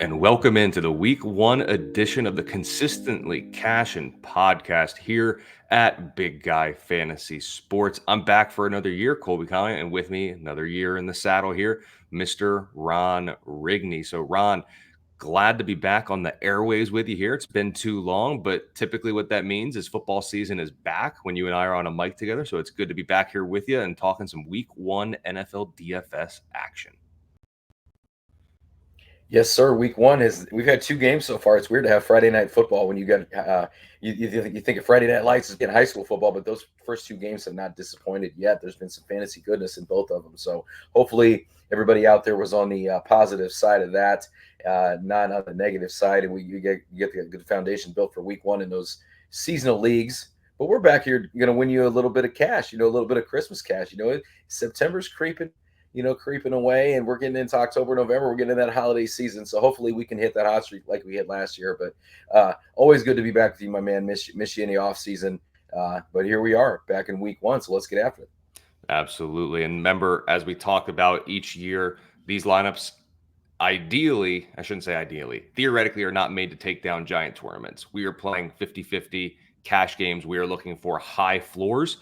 and welcome into the week one edition of the Consistently Cashin podcast here at Big Guy Fantasy Sports. I'm back for another year, Colby Conway, and with me another year in the saddle here, Mr. Ron Rigney. So, Ron, glad to be back on the airways with you here. It's been too long, but typically what that means is football season is back when you and I are on a mic together. So it's good to be back here with you and talking some week one NFL DFS action. Yes, sir. Week one we've had two games so far. It's weird to have Friday night football when you got you think of Friday Night Lights as getting high school football, but those first two games have not disappointed yet. There's been some fantasy goodness in both of them. So hopefully everybody out there was on the positive side of that, not on the negative side, and you get the good foundation built for week one in those seasonal leagues. But we're back here going to win you a little bit of cash, a little bit of Christmas cash. September's creeping away, and we're getting into October, November. We're getting into that holiday season. So hopefully we can hit that hot streak like we hit last year. But always good to be back with you, my man. Miss you in the off season. But here we are back in week one. So let's get after it. Absolutely. And remember, as we talk about each year, these lineups ideally, I shouldn't say ideally, theoretically are not made to take down giant tournaments. We are playing 50-50 cash games. We are looking for high floors.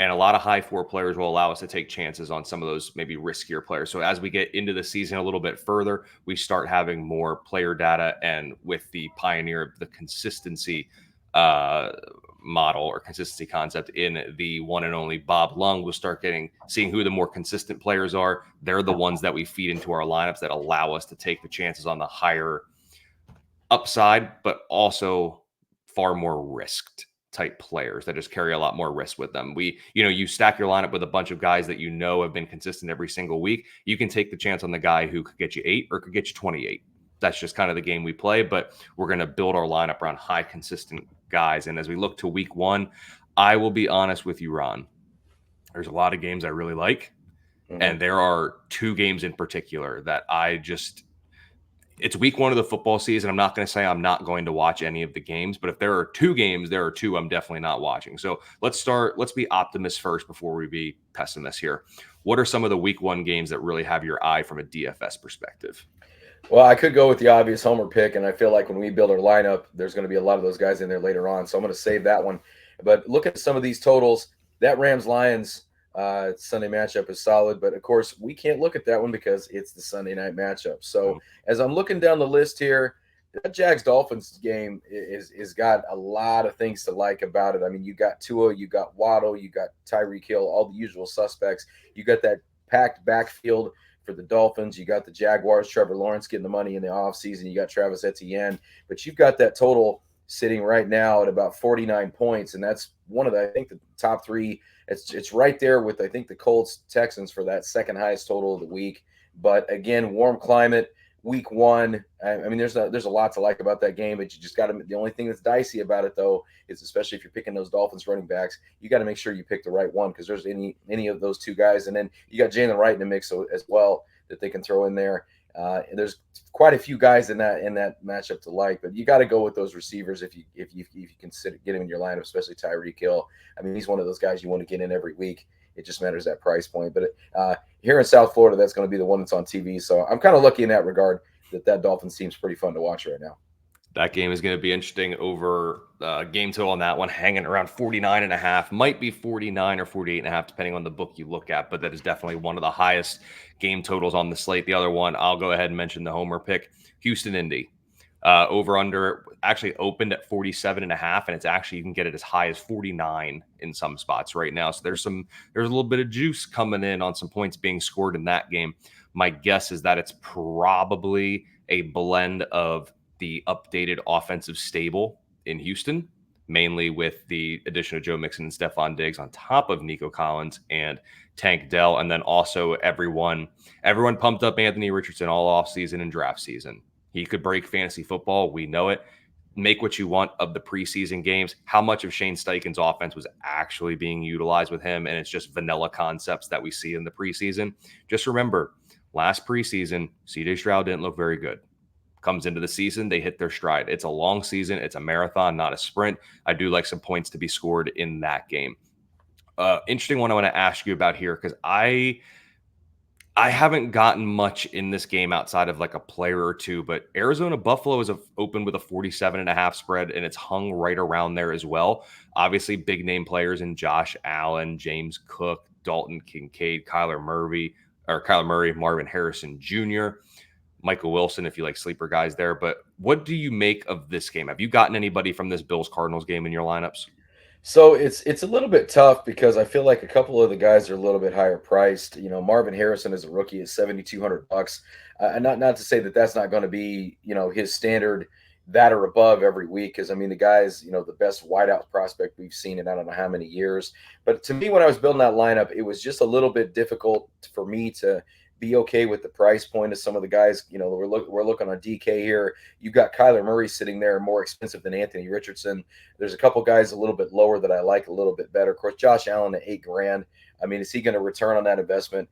And a lot of high floor players will allow us to take chances on some of those maybe riskier players. So as we get into the season a little bit further, we start having more player data. And with the pioneer of the consistency model or consistency concept in the one and only Bob Lung, we'll start seeing who the more consistent players are. They're the ones that we feed into our lineups that allow us to take the chances on the higher upside, but also far more risked type players that just carry a lot more risk with them. You stack your lineup with a bunch of guys that have been consistent every single week. You can take the chance on the guy who could get you 8 or could get you 28. That's just kind of the game we play, but we're going to build our lineup around high consistent guys. And as we look to week one, I will be honest with you, Ron, there's a lot of games I really like. Mm-hmm. And there are two games in particular that it's week one of the football season. I'm not going to say I'm not going to watch any of the games, but if there are two games, there are two I'm definitely not watching. So let's be optimists first before we be pessimists here. What are some of the week one games that really have your eye from a DFS perspective? Well, I could go with the obvious homer pick, and I feel like when we build our lineup, there's going to be a lot of those guys in there later on. So I'm going to save that one. But look at some of these totals. That Rams-Lions Sunday matchup is solid, but of course we can't look at that one because it's the Sunday night matchup. So as I'm looking down the list here, that Jags-Dolphins game is got a lot of things to like about it. I mean, you got Tua, you got Waddle, you got Tyreek Hill, all the usual suspects. You got that packed backfield for the Dolphins. You got the Jaguars, Trevor Lawrence getting the money in the offseason. You got Travis Etienne, but you've got that total sitting right now at about 49 points, and that's one of the top three. It's right there with, I think, the Colts, Texans for that second highest total of the week. But again, warm climate, week one. I mean, there's a lot to like about that game, but you just got to. The only thing that's dicey about it, though, is especially if you're picking those Dolphins running backs, you got to make sure you pick the right one because there's any of those two guys, and then you got Jalen Wright in the mix as well that they can throw in there. And there's quite a few guys in that matchup to like, but you got to go with those receivers if you consider get him in your lineup, especially Tyreek Hill. I mean, he's one of those guys you want to get in every week. It just matters that price point. But here in South Florida, that's going to be the one that's on TV. So I'm kind of lucky in that regard that Dolphins team's pretty fun to watch right now. That game is going to be interesting. Over game total on that one, hanging around 49.5, might be 49 or 48.5, depending on the book you look at. But that is definitely one of the highest game totals on the slate. The other one, I'll go ahead and mention the homer pick, Houston Indy. Over under actually opened at 47.5, and it's actually you can get it as high as 49 in some spots right now. So there's a little bit of juice coming in on some points being scored in that game. My guess is that it's probably a blend of the updated offensive stable in Houston, mainly with the addition of Joe Mixon and Stephon Diggs on top of Nico Collins and Tank Dell. And then also everyone pumped up Anthony Richardson all offseason and draft season. He could break fantasy football. We know it. Make what you want of the preseason games. How much of Shane Steichen's offense was actually being utilized with him? And it's just vanilla concepts that we see in the preseason. Just remember, last preseason, CJ Stroud didn't look very good. Comes into the season, they hit their stride. It's a long season. It's a marathon, not a sprint. I do like some points to be scored in that game. Interesting one I want to ask you about here because I I haven't gotten much in this game outside of like a player or two, but Arizona Buffalo is open with a 47.5 spread, and it's hung right around there as well. Obviously, big name players in Josh Allen, James Cook, Dalton Kincaid, Kyler Murray, Marvin Harrison Jr., Michael Wilson, if you like sleeper guys there. But what do you make of this game? Have you gotten anybody from this Bills Cardinals game in your lineups? So it's a little bit tough because I feel like a couple of the guys are a little bit higher priced. You know, Marvin Harrison is a rookie at $7,200. And not to say that that's not going to be, you know, his standard that or above every week. Because I mean, the guy's, you know, the best wideout prospect we've seen in I don't know how many years. But to me, when I was building that lineup, it was just a little bit difficult for me to be okay with the price point of some of the guys. You know, we're looking on DK here. You've got Kyler Murray sitting there, more expensive than Anthony Richardson. There's a couple guys a little bit lower that I like a little bit better. Of course, Josh Allen at $8,000. I mean, is he going to return on that investment?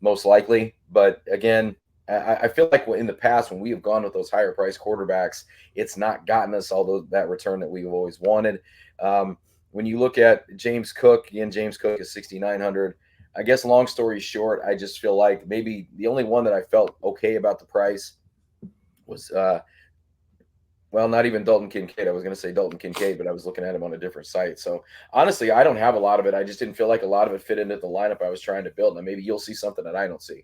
Most likely. But again, I feel like in the past when we have gone with those higher price quarterbacks, it's not gotten us all that return that we've always wanted. When you look at James Cook, again, James Cook is 6,900. I guess long story short, I just feel like maybe the only one that I felt okay about the price was well, not even Dalton Kincaid. I was going to say Dalton Kincaid, but I was looking at him on a different site. So honestly, I don't have a lot of it. I just didn't feel like a lot of it fit into the lineup I was trying to build. Now maybe you'll see something that I don't see.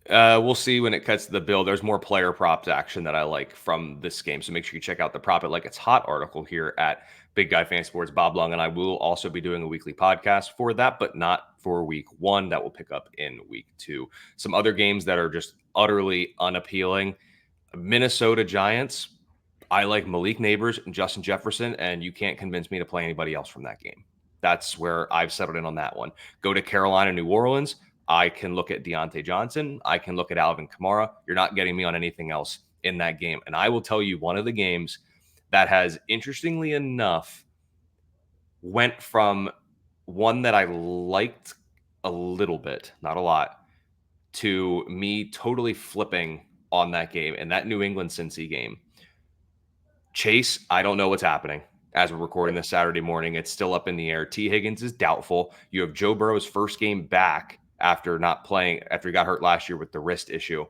We'll see when it cuts to the bill. There's more player props action that I like from this game. So make sure you check out the Prop It Like It's Hot article here at Big Guy Fan Sports. Bob Long and I will also be doing a weekly podcast for that, but not for week one. That will pick up in week two. Some other games that are just utterly unappealing. Minnesota Giants. I like Malik Neighbors and Justin Jefferson, and you can't convince me to play anybody else from that game. That's where I've settled in on that one. Go to Carolina, New Orleans. I can look at Deontay Johnson. I can look at Alvin Kamara. You're not getting me on anything else in that game. And I will tell you one of the games that has, interestingly enough, went from one that I liked a little bit, not a lot, to me totally flipping on that game. And that New England Cincy game. Chase, I don't know what's happening. As we're recording this Saturday morning, it's still up in the air. T. Higgins is doubtful. You have Joe Burrow's first game back after not playing, after he got hurt last year with the wrist issue.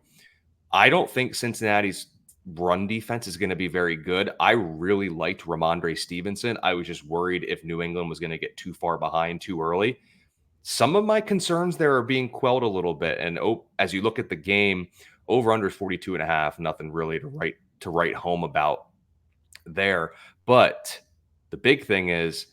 I don't think Cincinnati's run defense is going to be very good. I really liked Ramondre Stevenson. I was just worried if New England was going to get too far behind too early. Some of my concerns there are being quelled a little bit. And as you look at the game, over under 42.5, nothing really to write home about there. But the big thing is,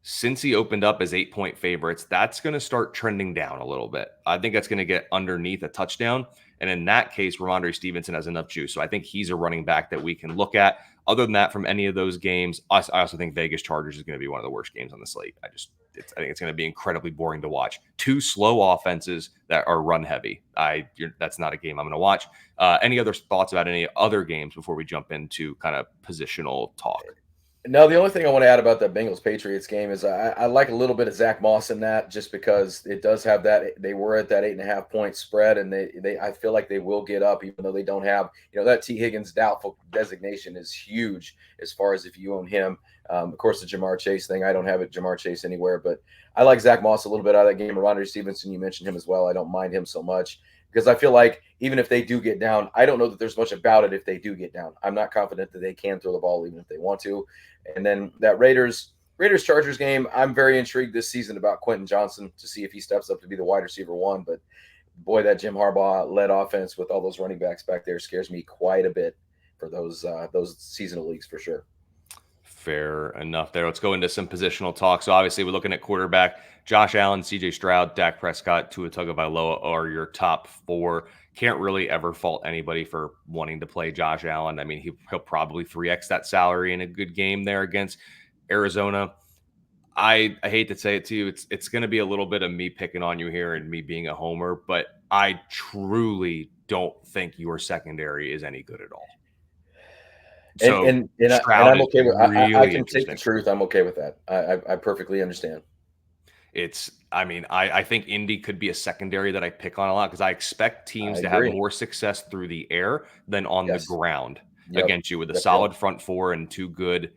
since he opened up as 8-point favorites, that's going to start trending down a little bit. I think that's going to get underneath a touchdown. And in that case, Ramondre Stevenson has enough juice. So I think he's a running back that we can look at. Other than that, from any of those games, I also think Vegas Chargers is going to be one of the worst games on the slate. I think it's going to be incredibly boring to watch. Two slow offenses that are run heavy. That's not a game I'm going to watch. Any other thoughts about any other games before we jump into kind of positional talk? No, the only thing I want to add about that Bengals Patriots game is I like a little bit of Zach Moss in that, just because it does have that. They were at that 8.5-point spread, and they I feel like they will get up, even though they don't have, that T. Higgins doubtful designation is huge as far as if you own him. Of course, the Jamar Chase thing, I don't have Jamar Chase anywhere, but I like Zach Moss a little bit out of that game. Ramondre Stevenson, you mentioned him as well. I don't mind him so much, because I feel like even if they do get down, I don't know that there's much about it if they do get down. I'm not confident that they can throw the ball even if they want to. And then that Raiders-Chargers game, I'm very intrigued this season about Quentin Johnson to see if he steps up to be the wide receiver one. But boy, that Jim Harbaugh-led offense with all those running backs back there scares me quite a bit for those seasonal leagues for sure. Fair enough there. Let's go into some positional talk. So obviously we're looking at quarterback. Josh Allen, CJ Stroud, Dak Prescott, Tua Tagovailoa are your top four. Can't really ever fault anybody for wanting to play Josh Allen. I mean, he'll probably 3x that salary in a good game there against Arizona. I hate to say it to you. It's going to be a little bit of me picking on you here and me being a homer, but I truly don't think your secondary is any good at all. So And I'm okay with really I can take the truth. I'm okay with that. I perfectly understand. I think Indy could be a secondary that I pick on a lot, because I expect teams to have more success through the air than on the ground against you, with a solid front four and two good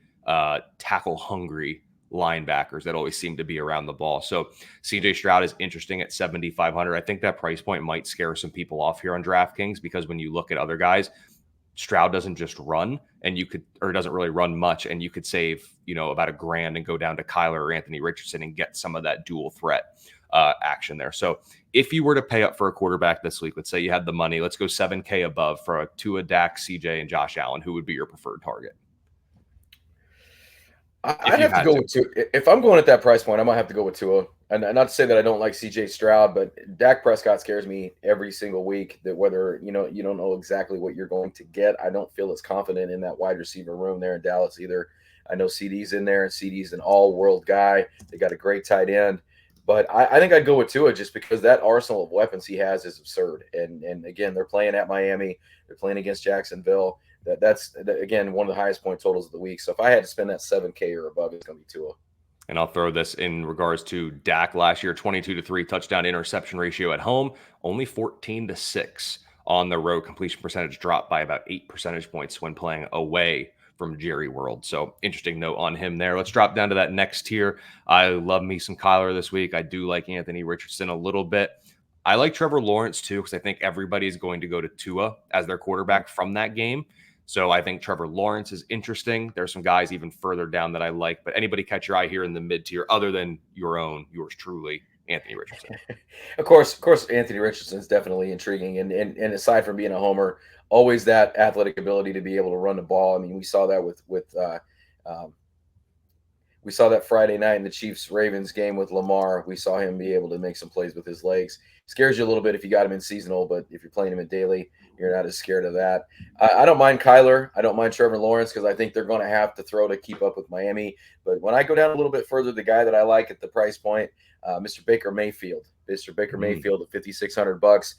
tackle hungry linebackers that always seem to be around the ball. So CJ Stroud is interesting at 7,500. I think that price point might scare some people off here on DraftKings, because when you look at other guys, Stroud doesn't just run, and you could, or doesn't really run much, and you could save, about $1,000 and go down to Kyler or Anthony Richardson and get some of that dual threat action there. So if you were to pay up for a quarterback this week, let's say you had the money, let's go 7K above for a Tua, Dak, CJ, and Josh Allen, who would be your preferred target? I'd have to go with Tua. If I'm going at that price point, I might have to go with Tua. And not to say that I don't like CJ Stroud, but Dak Prescott scares me every single week. That whether you don't know exactly what you're going to get. I don't feel as confident in that wide receiver room there in Dallas either. I know CD's in there, and CD's an all-world guy. They got a great tight end, but I think I'd go with Tua just because that arsenal of weapons he has is absurd. And again, they're playing at Miami. They're playing against Jacksonville. That's again one of the highest point totals of the week. So if I had to spend that 7K or above, it's going to be Tua. And I'll throw this in regards to Dak last year: 22-3 touchdown interception ratio at home, only 14-6 on the road. Completion percentage dropped by about 8 percentage points when playing away from Jerry World. So interesting note on him there. Let's drop down to that next tier. I love me some Kyler this week. I do like Anthony Richardson a little bit. I like Trevor Lawrence too, because I think everybody's going to go to Tua as their quarterback from that game. So I think Trevor Lawrence is interesting. There's some guys even further down that I like, but anybody catch your eye here in the mid tier other than yours truly, Anthony Richardson? Of course, Anthony Richardson is definitely intriguing. And aside from being a homer, always that athletic ability to be able to run the ball. I mean, we saw that we saw that Friday night in the Chiefs-Ravens game with Lamar. We saw him be able to make some plays with his legs. Scares you a little bit if you got him in seasonal, but if you're playing him in daily, you're not as scared of that. I don't mind Kyler. I don't mind Trevor Lawrence because I think they're going to have to throw to keep up with Miami. But when I go down a little bit further, the guy that I like at the price point, Mr. Baker Mayfield. Mr. Baker Mayfield at $5,600.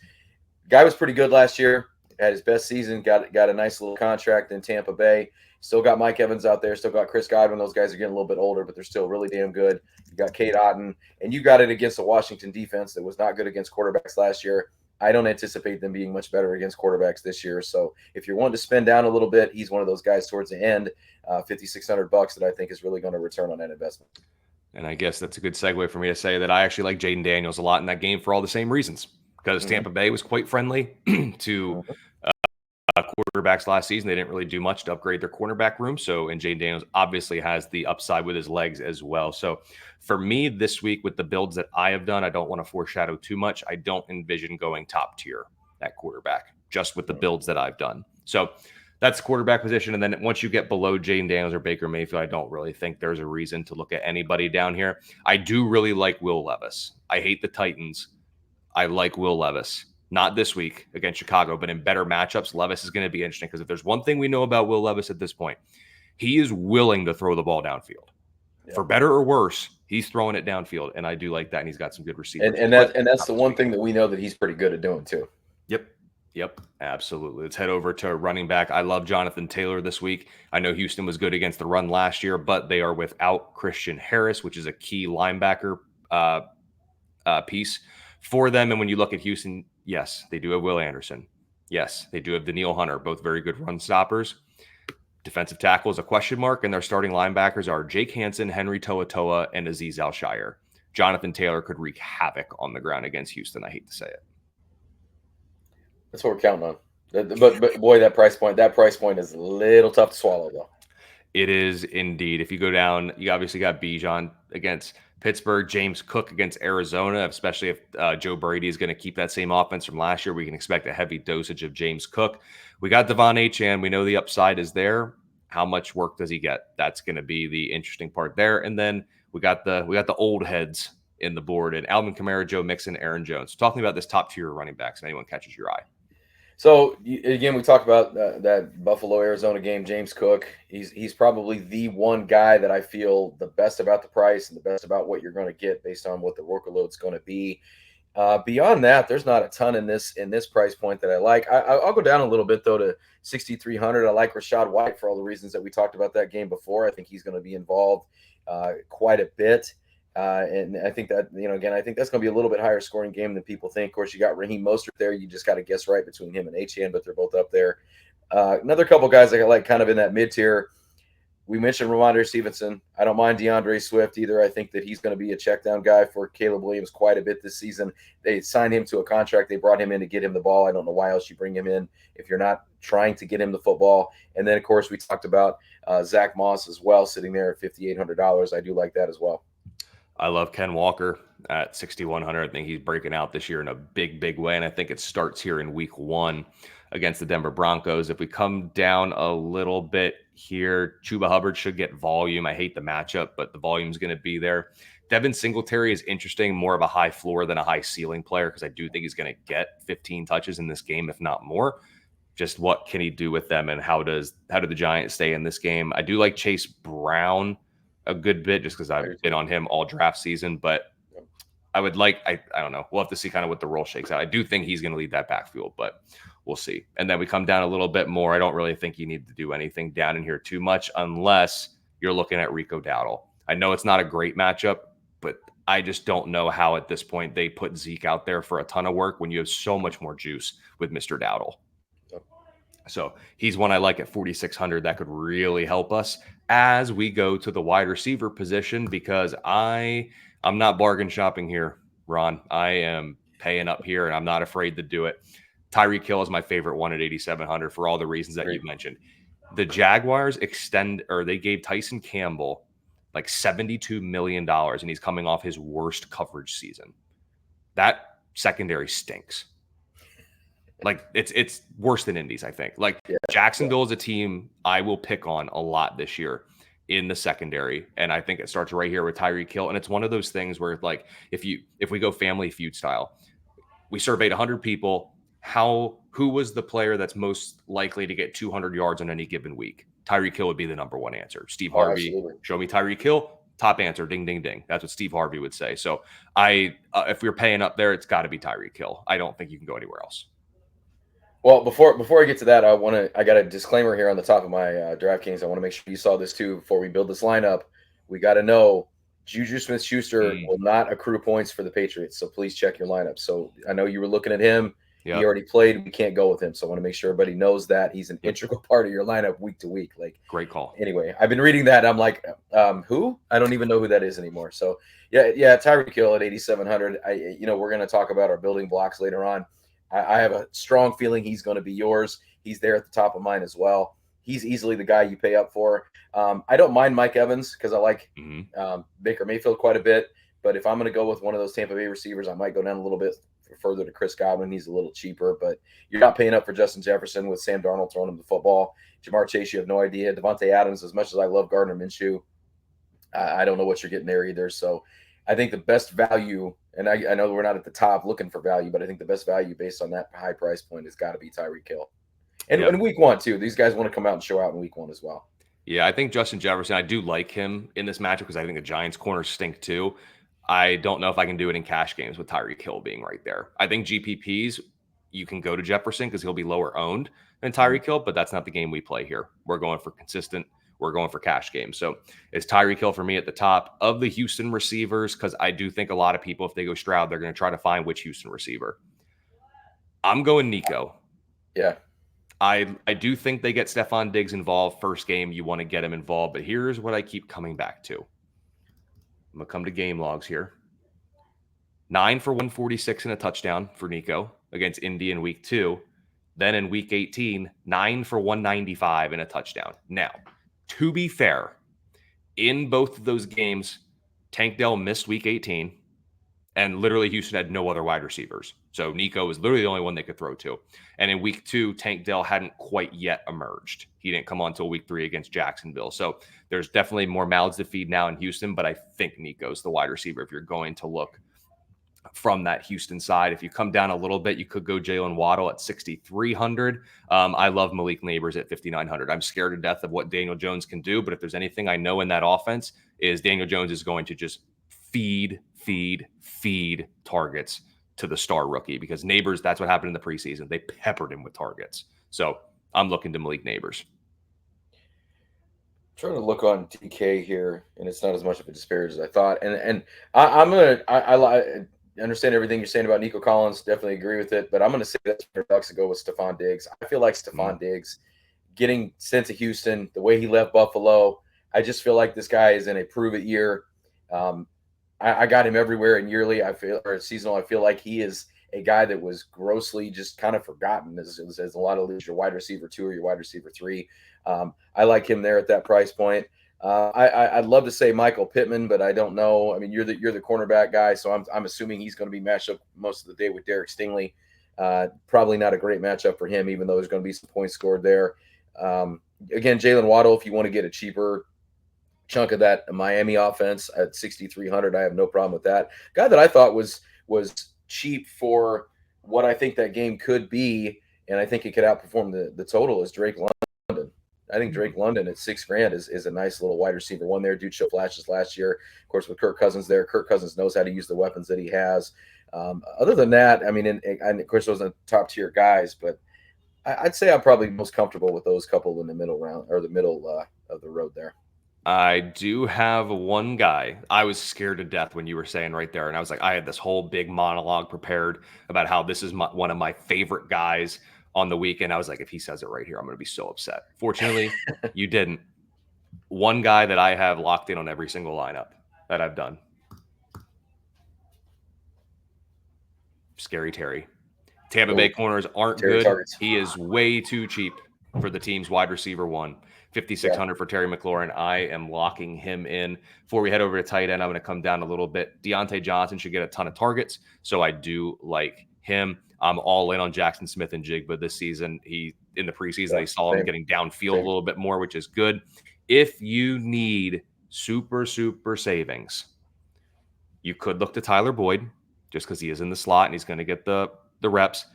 Guy was pretty good last year. Had his best season. Got a nice little contract in Tampa Bay. Still got Mike Evans out there. Still got Chris Godwin. Those guys are getting a little bit older, but they're still really damn good. You got Kate Otten, and you got it against a Washington defense that was not good against quarterbacks last year. I don't anticipate them being much better against quarterbacks this year. So if you're wanting to spend down a little bit, he's one of those guys towards the end, $5,600 that I think is really going to return on that investment. And I guess that's a good segue for me to say that I actually like Jaden Daniels a lot in that game for all the same reasons, because Tampa Bay was quite friendly to quarterbacks last season. They didn't really do much to upgrade their cornerback room. So, and Jaden Daniels obviously has the upside with his legs as well. So for me this week with the builds that I have done, I don't want to foreshadow too much. I don't envision going top tier at quarterback just with the builds that I've done. So that's the quarterback position. And then once you get below Jaden Daniels or Baker Mayfield, I don't really think there's a reason to look at anybody down here. I do really like Will Levis. I hate the Titans. I like Will Levis. Not this week against Chicago, but in better matchups, Levis is going to be interesting, because if there's one thing we know about Will Levis at this point, he is willing to throw the ball downfield. For better or worse, he's throwing it downfield, and I do like that, and he's got some good receivers. And that's the one thing that we know that he's pretty good at doing too. Yep, absolutely. Let's head over to running back. I love Jonathan Taylor this week. I know Houston was good against the run last year, but they are without Christian Harris, which is a key linebacker piece for them. And when you look at Houston, yes, they do have Will Anderson. Yes, they do have Daniil Hunter, both very good run stoppers. Defensive tackle is a question mark, and their starting linebackers are Jake Hansen, Henry To'oTo'o, and Azeez Al-Shaair. Jonathan Taylor could wreak havoc on the ground against Houston. I hate to say it. That's what we're counting on. But boy, that price point is a little tough to swallow, though. It is indeed. If you go down, you obviously got Bijan against Pittsburgh, James Cook against Arizona, especially if Joe Brady is going to keep that same offense from last year. We can expect a heavy dosage of James Cook. We got Devon Achane. We know the upside is there. How much work does he get? That's going to be the interesting part there. And then we got the old heads in the board, and Alvin Kamara, Joe Mixon, Aaron Jones. Talking about this top tier running backs, if anyone catches your eye. So again, we talked about that Buffalo-Arizona game. James Cook, he's probably the one guy that I feel the best about the price and the best about what you're going to get based on what the workload's going to be. Beyond that, there's not a ton in this price point that I like. I'll go down a little bit though to 6,300. I like Rachaad White for all the reasons that we talked about that game before. I think he's going to be involved quite a bit. And I think that, again, I think that's going to be a little bit higher scoring game than people think. Of course, you got Raheem Mostert there. You just got to guess right between him and Achane, but they're both up there. Another couple guys I like kind of in that mid tier. We mentioned Ramondre Stevenson. I don't mind DeAndre Swift either. I think that he's going to be a check down guy for Caleb Williams quite a bit this season. They signed him to a contract. They brought him in to get him the ball. I don't know why else you bring him in if you're not trying to get him the football. And then, of course, we talked about Zach Moss as well, sitting there at $5,800. I do like that as well. I love Ken Walker at 6,100. I think he's breaking out this year in a big, big way. And I think it starts here in week 1 against the Denver Broncos. If we come down a little bit here, Chuba Hubbard should get volume. I hate the matchup, but the volume is going to be there. Devin Singletary is interesting, more of a high floor than a high ceiling player, because I do think he's going to get 15 touches in this game, if not more. Just what can he do with them, and how do the Giants stay in this game? I do like Chase Brown a good bit, just because I've been on him all draft season, but I would like, I don't know. We'll have to see kind of what the role shakes out. I do think he's going to lead that backfield, but we'll see. And then we come down a little bit more. I don't really think you need to do anything down in here too much unless you're looking at Rico Dowdle. I know it's not a great matchup, but I just don't know how at this point they put Zeke out there for a ton of work when you have so much more juice with Mr. Dowdle. So he's one I like at 4,600. That could really help us as we go to the wide receiver position, because I'm not bargain shopping here, Ron. I am paying up here, and I'm not afraid to do it. Tyreek Hill is my favorite one at 8,700 for all the reasons that you've mentioned. The Jaguars they gave Tyson Campbell like $72 million, and he's coming off his worst coverage season. That secondary stinks. Like it's worse than Indy's, I think. Like Jacksonville is a team I will pick on a lot this year in the secondary, and I think it starts right here with Tyreek Hill. And it's one of those things where, like, if we go Family Feud style, we surveyed 100 people. Who was the player that's most likely to get 200 yards on any given week? Tyreek Hill would be the number one answer. Steve Harvey, show me Tyreek Hill. Top answer, ding, ding, ding. That's what Steve Harvey would say. So if we're paying up there, it's got to be Tyreek Hill. I don't think you can go anywhere else. Well, before I get to that, I got a disclaimer here on the top of my DraftKings. I want to make sure you saw this too before we build this lineup. We got to know Juju Smith-Schuster will not accrue points for the Patriots, so please check your lineup. So I know you were looking at him. Yep. He already played. We can't go with him, so I want to make sure everybody knows that he's an integral part of your lineup week to week. Like, great call. Anyway, I've been reading that. I'm like, who? I don't even know who that is anymore. So yeah, Tyreek Hill at 8,700. We're going to talk about our building blocks later on. I have a strong feeling he's going to be yours. He's there at the top of mine as well. He's easily the guy you pay up for. I don't mind Mike Evans because I like Baker Mayfield quite a bit. But if I'm going to go with one of those Tampa Bay receivers, I might go down a little bit further to Chris Godwin. He's a little cheaper, but you're not paying up for Justin Jefferson with Sam Darnold throwing him the football. Jamar Chase, you have no idea. Devontae Adams, as much as I love Gardner Minshew, I don't know what you're getting there either. So I think the best value, and I know we're not at the top looking for value, but I think the best value based on that high price point has got to be Tyreek Hill. And in week 1, too. These guys want to come out and show out in week 1 as well. Yeah, I think Justin Jefferson, I do like him in this matchup because I think the Giants' corners stink too. I don't know if I can do it in cash games with Tyreek Hill being right there. I think GPPs, you can go to Jefferson because he'll be lower owned than Tyreek Hill, but that's not the game we play here. We're going for consistent. We're going for cash games. So it's Tyreek Hill for me at the top of the Houston receivers, because I do think a lot of people, if they go Stroud, they're going to try to find which Houston receiver. I'm going Nico. Yeah. I do think they get Stephon Diggs involved. First game, you want to get him involved. But here's what I keep coming back to. I'm going to come to game logs here. 9 for 146 and a touchdown for Nico against Indy in week 2. Then in week 18, 9 for 195 and a touchdown. Now, to be fair, in both of those games, Tank Dell missed week 18, and literally Houston had no other wide receivers. So Nico was literally the only one they could throw to. And in week 2, Tank Dell hadn't quite yet emerged. He didn't come on until week 3 against Jacksonville. So there's definitely more mouths to feed now in Houston, but I think Nico's the wide receiver if you're going to look from that Houston side. If you come down a little bit, you could go Jalen Waddle at 6,300. I love Malik Neighbors at 5,900. I'm scared to death of what Daniel Jones can do, but if there's anything I know in that offense is Daniel Jones is going to just feed targets to the star rookie, because Neighbors, that's what happened in the preseason. They peppered him with targets. So I'm looking to Malik Neighbors. Trying to look on DK here, and it's not as much of a disparage as I thought. And I understand everything you're saying about Nico Collins. Definitely agree with it. But I'm going to say that's $100 to go with Stephon Diggs. I feel like Stephon Diggs getting sent to Houston, the way he left Buffalo, I just feel like this guy is in a prove it year. I got him everywhere in yearly. I feel or seasonal. I feel like he is a guy that was grossly just kind of forgotten as a lot of leagues, your wide receiver 2 or your wide receiver 3. I like him there at that price point. I'd love to say Michael Pittman, but I don't know. I mean, you're the cornerback guy, so I'm assuming he's going to be matched up most of the day with Derek Stingley. Probably not a great matchup for him, even though there's going to be some points scored there. Again, Jalen Waddle, if you want to get a cheaper chunk of that Miami offense at 6,300, I have no problem with that. Guy that I thought was cheap for what I think that game could be, and I think it could outperform the total is Drake London. I think Drake London at $6,000 is a nice little wide receiver one there. Dude showed flashes last year. Of course, with Kirk Cousins there, Kirk Cousins knows how to use the weapons that he has. Other than that, I mean, and of course, those are top tier guys, but I'd say I'm probably most comfortable with those couple in the middle round or the middle of the road there. I do have one guy. I was scared to death when you were saying right there. And I was like, I had this whole big monologue prepared about how this is one of my favorite guys on the weekend. I was like, if he says it right here, I'm going to be so upset. Fortunately, you didn't. One guy that I have locked in on every single lineup that I've done. Scary Terry. Tampa Bay corners aren't Terry good. Targets. He is way too cheap for the team's wide receiver one. 5,600 for Terry McLaurin. I am locking him in. Before we head over to tight end, I'm going to come down a little bit. Deontay Johnson should get a ton of targets, so I do like him. I'm all in on Jackson Smith and Jigba this season. In the preseason, they saw him getting downfield a little bit more, which is good. If you need super savings, you could look to Tyler Boyd just because he is in the slot and he's going to get the reps.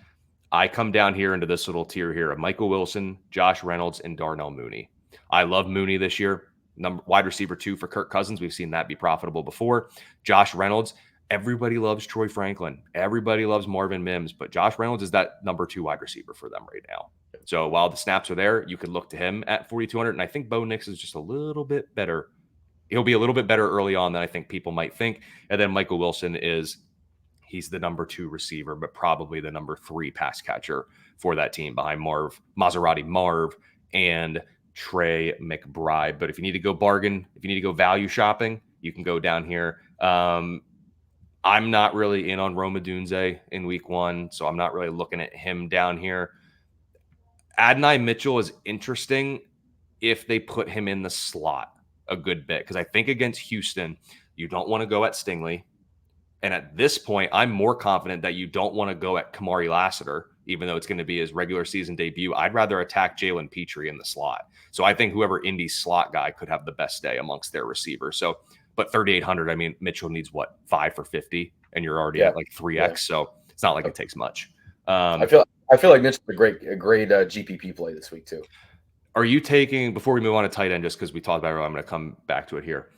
I come down here into this little tier here of Michael Wilson, Josh Reynolds, and Darnell Mooney. I love Mooney this year. Wide receiver 2 for Kirk Cousins. We've seen that be profitable before. Josh Reynolds. Everybody loves Troy Franklin. Everybody loves Marvin Mims. But Josh Reynolds is that number 2 wide receiver for them right now. So while the snaps are there, you could look to him at 4,200. And I think Bo Nix is just a little bit better. He'll be a little bit better early on than I think people might think. And then Michael Wilson he's the number 2 receiver, but probably the number 3 pass catcher for that team behind Maserati Marv, and Trey McBride. But if you need to go bargain, if you need to go value shopping, you can go down here. I'm not really in on Rome Odunze in week 1, so I'm not really looking at him down here. Adonai Mitchell is interesting if they put him in the slot a good bit, because I think against Houston, you don't want to go at Stingley. And at this point, I'm more confident that you don't want to go at Kamari Lassiter, even though it's going to be his regular season debut. I'd rather attack Jalen Petrie in the slot. So I think whoever Indy's slot guy could have the best day amongst their receivers. So, but 3,800, I mean, Mitchell needs what, 5 for 50, and you're already at like 3x. Yeah. So it's not like it takes much. I feel like Mitchell's a great GPP play this week too. Are you taking, before we move on to tight end, just because we talked about it, I'm going to come back to it here.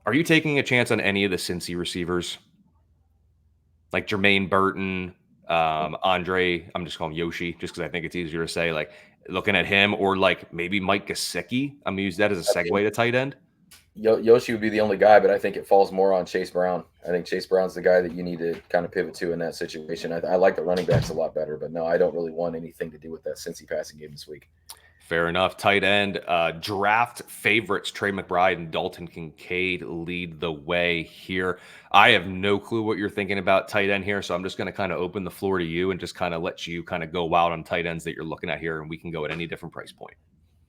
Are you taking a chance on any of the Cincy receivers? Like Jermaine Burton, Andre, I'm just calling him Yoshi, just because I think it's easier to say, like looking at him, or like maybe Mike Gesicki. I'm going to use that as a segue to tight end. Yoshi would be the only guy, but I think it falls more on Chase Brown. I think Chase Brown's the guy that you need to kind of pivot to in that situation. I like the running backs a lot better, but no, I don't really want anything to do with that Cincy passing game this week. Fair enough. Tight end, draft favorites, Trey McBride and Dalton Kincaid lead the way here. I have no clue what you're thinking about tight end here, so I'm just going to kind of open the floor to you and just kind of let you kind of go wild on tight ends that you're looking at here, and we can go at any different price point.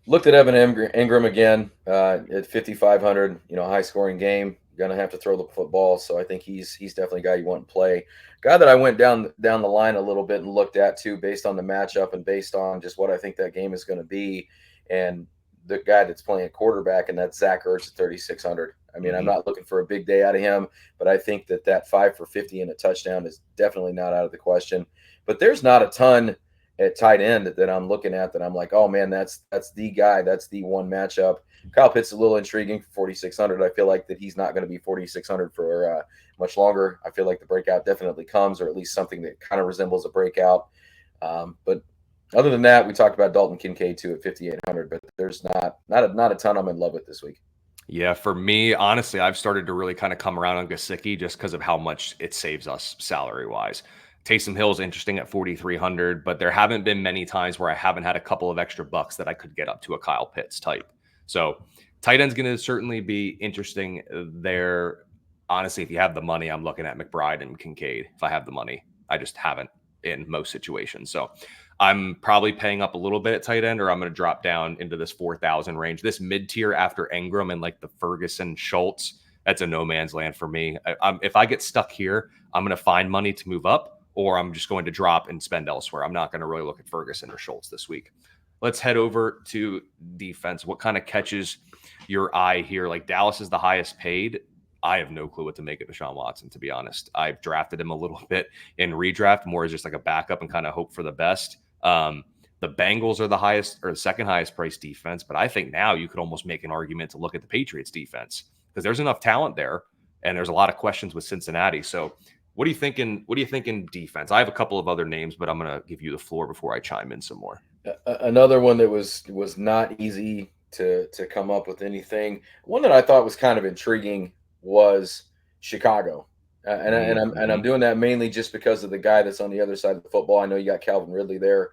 Looked at Evan Ingram again at 5,500. High scoring game. Going to have to throw the football, so I think he's definitely a guy you want to play. Guy that I went down the line a little bit and looked at too, based on the matchup and based on just what I think that game is going to be, and the guy that's playing quarterback, and that's Zach Ertz at 3,600. I mean, I'm not looking for a big day out of him, but I think that 5 for 50 and a touchdown is definitely not out of the question. But there's not a ton at tight end that I'm looking at that I'm like, oh man, that's the guy, that's the one matchup. Kyle Pitts is a little intriguing for 4,600. I feel like that he's not going to be 4,600 for much longer. I feel like the breakout definitely comes, or at least something that kind of resembles a breakout. But other than that, we talked about Dalton Kincaid too at 5,800, but there's not a ton I'm in love with this week. Yeah, for me, honestly, I've started to really kind of come around on Gesicki just because of how much it saves us salary-wise. Taysom Hill's interesting at 4,300, but there haven't been many times where I haven't had a couple of extra bucks that I could get up to a Kyle Pitts type. So Tight end's going to certainly be interesting there. Honestly, if you have the money, I'm looking at McBride and Kincaid. If I have the money, I just haven't in most situations. So I'm probably paying up a little bit at tight end, or I'm going to drop down into this 4,000 range. This mid tier after Ingram and like the Ferguson Schultz, that's a no man's land for me. If I get stuck here, I'm going to find money to move up, or I'm just going to drop and spend elsewhere. I'm not going to really look at Ferguson or Schultz this week. Let's head over to defense. What kind of catches your eye here? Like Dallas is the highest paid. I have no clue what to make of Deshaun Watson, to be honest. I've drafted him a little bit in redraft, more as just like a backup and kind of hope for the best. The Bengals are the highest or the second highest priced defense, but I think now you could almost make an argument to look at the Patriots defense because there's enough talent there and there's a lot of questions with Cincinnati. So what are you thinking? What do you think in defense? I have a couple of other names, but I'm going to give you the floor before I chime in some more. Another one that was not easy to come up with anything. One that I thought was kind of intriguing was Chicago. And I'm doing that mainly just because of the guy that's on the other side of the football. I know you got Calvin Ridley there,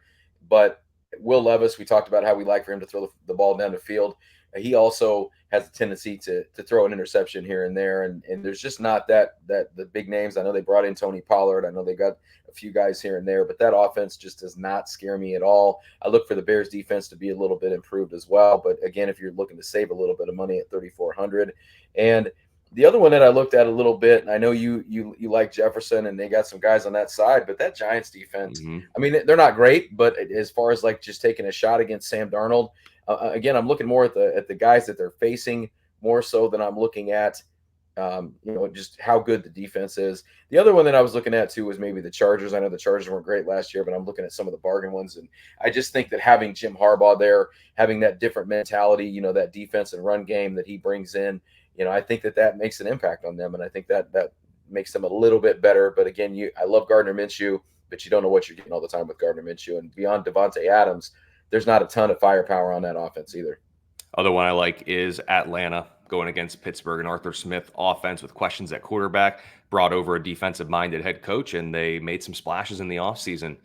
but Will Levis, we talked about how we like for him to throw the ball down the field. He also has a tendency to throw an interception here and there, and there's just not that the big names. I know they brought in Tony Pollard. I know they got a few guys here and there, but that offense just does not scare me at all. I look for the Bears defense to be a little bit improved as well. But again, if you're looking to save a little bit of money at 3,400, and the other one that I looked at a little bit, and I know you like Jefferson, and they got some guys on that side, but that Giants defense, I mean, they're not great, but as far as like just taking a shot against Sam Darnold, again, I'm looking more at the guys that they're facing more so than I'm looking at, just how good the defense is. The other one that I was looking at too was maybe the Chargers. I know the Chargers weren't great last year, but I'm looking at some of the bargain ones, and I just think that having Jim Harbaugh there, having that different mentality, that defense and run game that he brings in, I think that makes an impact on them, and I think that makes them a little bit better. But again, I love Gardner Minshew, but you don't know what you're getting all the time with Gardner Minshew, and beyond Devontae Adams, there's not a ton of firepower on that offense either. Other one I like is Atlanta going against Pittsburgh, and Arthur Smith offense with questions at quarterback, brought over a defensive-minded head coach, and they made some splashes in the offseason,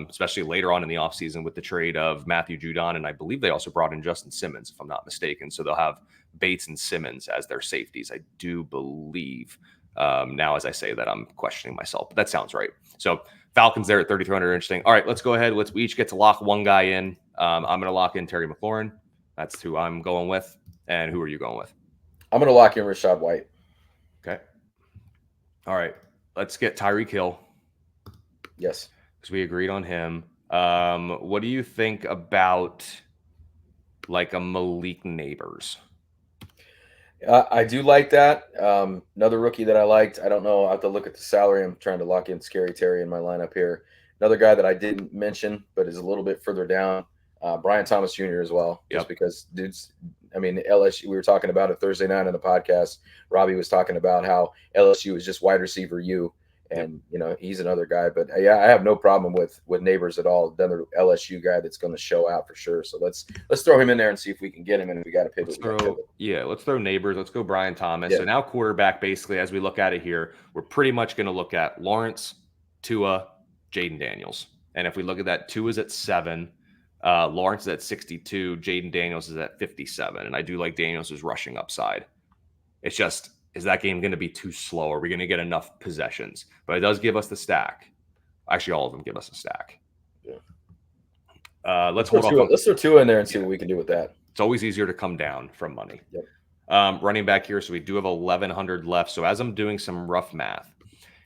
especially later on in the offseason with the trade of Matthew Judon, and I believe they also brought in Justin Simmons, if I'm not mistaken. So they'll have Bates and Simmons as their safeties, I do believe. Now, as I say that, I'm questioning myself, but that sounds right. So Falcons there at 3,300, interesting. All right, let's go ahead. We each get to lock one guy in. I'm going to lock in Terry McLaurin. That's who I'm going with. And who are you going with? I'm going to lock in Rachaad White. Okay. All right, let's get Tyreek Hill. Yes. Because we agreed on him. What do you think about like a Malik Neighbors? I do like that. Another rookie that I liked. I don't know. I have to look at the salary. I'm trying to lock in Scary Terry in my lineup here. Another guy that I didn't mention, but is a little bit further down, Brian Thomas Jr. as well. Just because dudes, I mean, LSU, we were talking about it Thursday night on the podcast. Robbie was talking about how LSU is just wide receiver U. And, he's another guy. But, yeah, I have no problem with Neighbors at all. Another LSU guy that's going to show out for sure. So let's throw him in there and see if we can get him. And if we got to pivot, let's throw Neighbors. Let's go Brian Thomas. Yeah. So now quarterback, basically, as we look at it here, we're pretty much going to look at Lawrence, Tua, Jaden Daniels. And if we look at that, Tua's at 7. Lawrence is at 62. Jaden Daniels is at 57. And I do like Daniels' rushing upside. It's just, is that game going to be too slow? Are we going to get enough possessions? But it does give us the stack. Actually, all of them give us a stack. Yeah. Let's throw Tua in there and see what we can do with that. It's always easier to come down from money. Yep. Running back here, so we do have 1,100 left. So as I'm doing some rough math,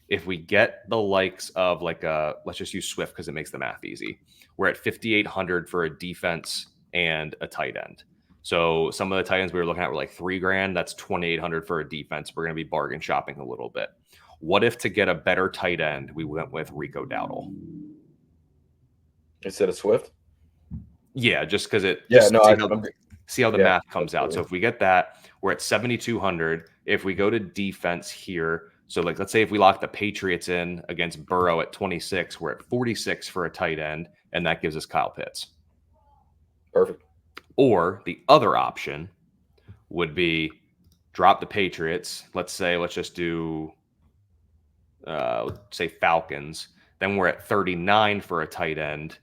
if we get the likes of let's just use Swift because it makes the math easy. We're at 5,800 for a defense and a tight end. So some of the tight ends we were looking at were like $3,000. That's 2,800 for a defense. We're going to be bargain shopping a little bit. What if to get a better tight end, we went with Rico Dowdle instead of Swift? Yeah, just because it. Yeah, see how the math comes out. So if we get that, we're at 7,200. If we go to defense here, so let's say if we lock the Patriots in against Burrow at 26, we're at 46 for a tight end, and that gives us Kyle Pitts. Perfect. Or the other option would be drop the Patriots. Let's just do, say Falcons. Then we're at 39 for a tight end.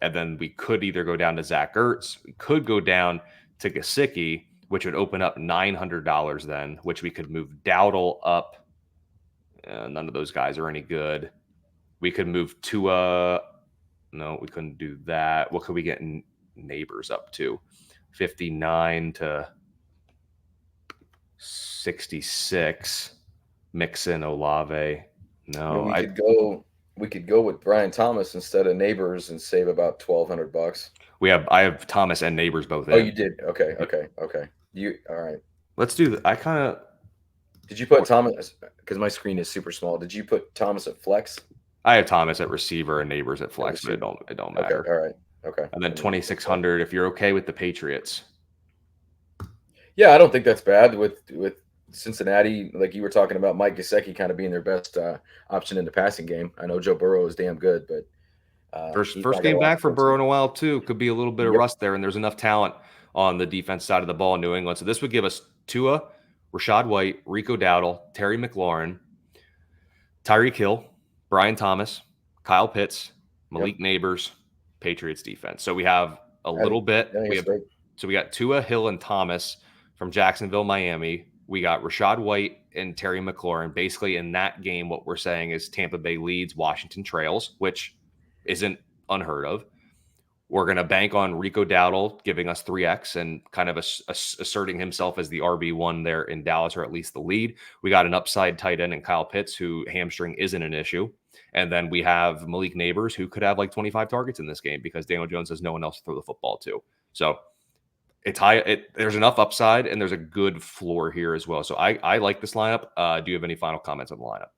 And then we could either go down to Zach Ertz. We could go down to Gesicki, which would open up $900 then, which we could move Dowdle up. None of those guys are any good. We could move Tua. No, we couldn't do that. What could we get in Neighbors up to? 59 to 66. Mixon, Olave. No, we could go with Brian Thomas instead of Neighbors and save about $1,200. I have Thomas and Neighbors both in. Oh, you did. Okay. All right. Let's do that. Did you put Thomas, because my screen is super small? Did you put Thomas at flex? I have Thomas at receiver and Neighbors at flex, but it don't matter. Okay, all right. Okay. And then 2,600 if you're okay with the Patriots. Yeah, I don't think that's bad with Cincinnati, like you were talking about Mike Gesicki kind of being their best option in the passing game. I know Joe Burrow is damn good, but first game back for Burrow in a while too. Could be a little bit of rust there, and there's enough talent on the defense side of the ball in New England. So this would give us Tua, Rachaad White, Rico Dowdle, Terry McLaurin, Tyreek Hill, Brian Thomas, Kyle Pitts, Malik Neighbors, Patriots defense. So we have a little bit. So we got Tua, Hill, and Thomas from Jacksonville, Miami. We got Rachaad White and Terry McLaurin. Basically, in that game, what we're saying is Tampa Bay leads, Washington trails, which isn't unheard of. We're going to bank on Rico Dowdle giving us 3x and kind of asserting himself as the RB1 there in Dallas, or at least the lead. We got an upside tight end in Kyle Pitts, who hamstring isn't an issue. And then we have Malik Neighbors, who could have like 25 targets in this game because Daniel Jones has no one else to throw the football to. So it's high. There's enough upside, and there's a good floor here as well. So I like this lineup. Do you have any final comments on the lineup?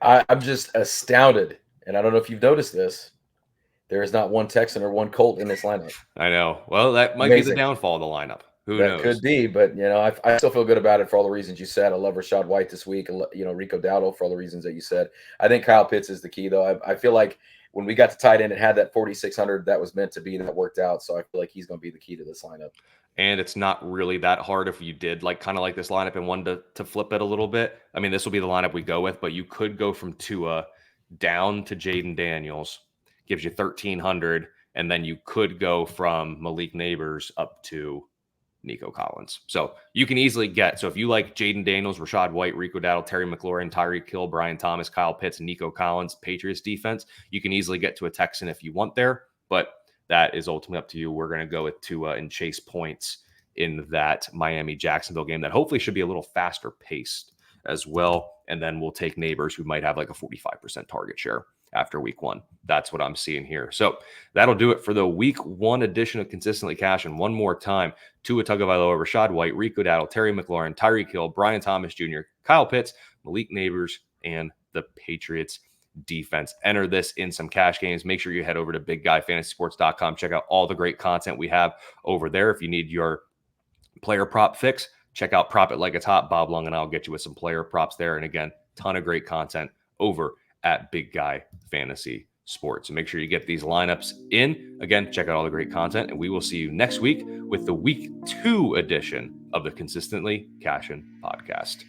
I'm just astounded, and I don't know if you've noticed this. There is not one Texan or one Colt in this lineup. I know. Well, that might be the downfall of the lineup. Who knows? That could be, but I still feel good about it for all the reasons you said. I love Rachaad White this week. Rico Dowdle for all the reasons that you said. I think Kyle Pitts is the key, though. I feel like when we got to tight end and had that 4,600, that was meant to be. That worked out. So I feel like he's going to be the key to this lineup. And it's not really that hard if you did kind of this lineup and wanted to flip it a little bit. I mean, this will be the lineup we go with, but you could go from Tua down to Jaden Daniels, gives you 1,300, and then you could go from Malik Neighbors up to Nico Collins. So you can easily get, so if you like Jaden Daniels, Rachaad White, Rico Dowdle, Terry McLaurin, Tyreek Hill, Brian Thomas, Kyle Pitts, and Nico Collins, Patriots defense, you can easily get to a Texan if you want there, but that is ultimately up to you. We're going to go with Tua and chase points in that Miami-Jacksonville game that hopefully should be a little faster paced as well. And then we'll take Neighbors, who might have like a 45% target share after week one. That's what I'm seeing here. So that'll do it for the week one edition of Consistently Cash. And one more time, Tua Tagovailoa, Rachaad White, Rico Dowdle, Terry McLaurin, Tyreek Hill, Brian Thomas Jr., Kyle Pitts, Malik Neighbors, and the Patriots defense. Enter this in some cash games. Make sure you head over to bigguyfantasysports.com. Check out all the great content we have over there. If you need your player prop fix, check out Prop It Like It's Hot. Bob Lung and I'll get you with some player props there. And again, ton of great content over at Big Guy Fantasy Sports. So make sure you get these lineups in. Again, check out all the great content, and we will see you next week with the week 2 edition of the Consistently Cashin podcast.